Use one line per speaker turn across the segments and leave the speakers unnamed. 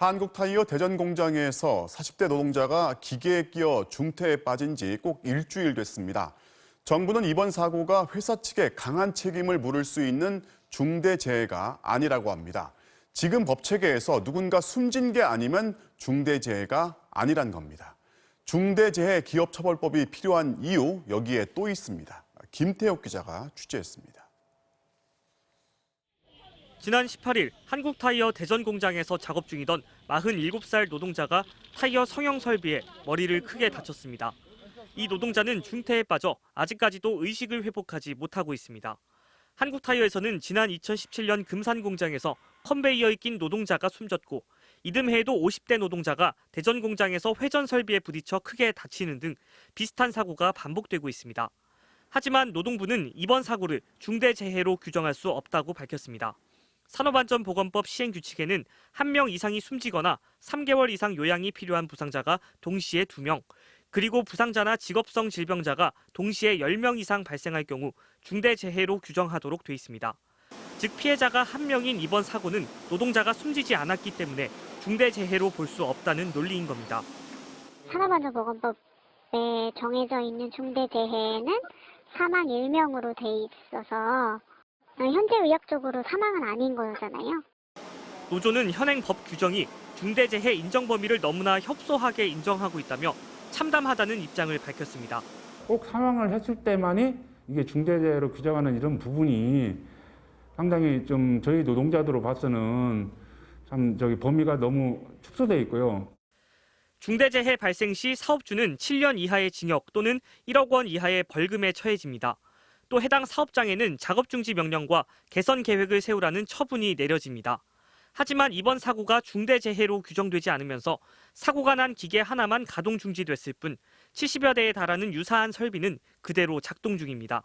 한국타이어 대전 공장에서 40대 노동자가 기계에 끼어 중태에 빠진 지 꼭 일주일 됐습니다. 정부는 이번 사고가 회사 측에 강한 책임을 물을 수 있는 중대재해가 아니라고 합니다. 지금 법체계에서 누군가 숨진 게 아니면 중대재해가 아니란 겁니다. 중대재해 기업처벌법이 필요한 이유 여기에 또 있습니다. 김태욱 기자가 취재했습니다.
지난 18일 한국타이어 대전 공장에서 작업 중이던 47살 노동자가 타이어 성형 설비에 머리를 크게 다쳤습니다. 이 노동자는 중태에 빠져 아직까지도 의식을 회복하지 못하고 있습니다. 한국타이어에서는 지난 2017년 금산 공장에서 컨베이어에 낀 노동자가 숨졌고 이듬해에도 50대 노동자가 대전 공장에서 회전 설비에 부딪혀 크게 다치는 등 비슷한 사고가 반복되고 있습니다. 하지만 노동부는 이번 사고를 중대재해로 규정할 수 없다고 밝혔습니다. 산업안전보건법 시행규칙에는 1명 이상이 숨지거나 3개월 이상 요양이 필요한 부상자가 동시에 2명, 그리고 부상자나 직업성 질병자가 동시에 10명 이상 발생할 경우 중대재해로 규정하도록 돼 있습니다. 즉 피해자가 1명인 이번 사고는 노동자가 숨지지 않았기 때문에 중대재해로 볼 수 없다는 논리인 겁니다.
산업안전보건법에 정해져 있는 중대재해는 사망 1명으로 돼 있어서 현재 의학적으로 사망은 아닌 거잖아요.
노조는 현행 법 규정이 중대재해 인정 범위를 너무나 협소하게 인정하고 있다며 참담하다는 입장을 밝혔습니다.
꼭 사망을 했을 때만이 이게 중대재해로 규정하는 이런 부분이 상당히 좀 저희 노동자들로 봐서는 참 범위가 너무 축소돼 있고요.
중대재해 발생 시 사업주는 7년 이하의 징역 또는 1억 원 이하의 벌금에 처해집니다. 또 해당 사업장에는 작업 중지 명령과 개선 계획을 세우라는 처분이 내려집니다. 하지만 이번 사고가 중대재해로 규정되지 않으면서 사고가 난 기계 하나만 가동 중지됐을 뿐 70여 대에 달하는 유사한 설비는 그대로 작동 중입니다.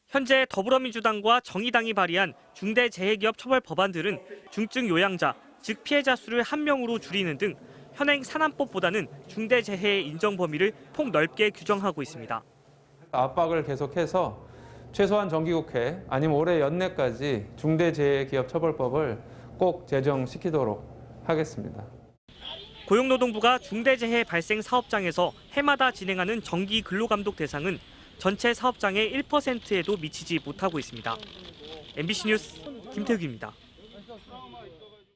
현재 더불어민주당과 정의당이 발의한 중대재해기업 처벌 법안들은 중증 요양자, 즉 피해자 수를 1명으로 줄이는 등 현행 산안법보다는 중대재해의 인정 범위를 폭넓게 규정하고 있습니다.
압박을 계속해서 최소한 정기국회 아니면 올해 연내까지 중대재해기업처벌법을 꼭 제정시키도록 하겠습니다.
고용노동부가 중대재해 발생 사업장에서 해마다 진행하는 정기 근로감독 대상은 전체 사업장의 1%에도 미치지 못하고 있습니다. MBC 뉴스 김태욱입니다.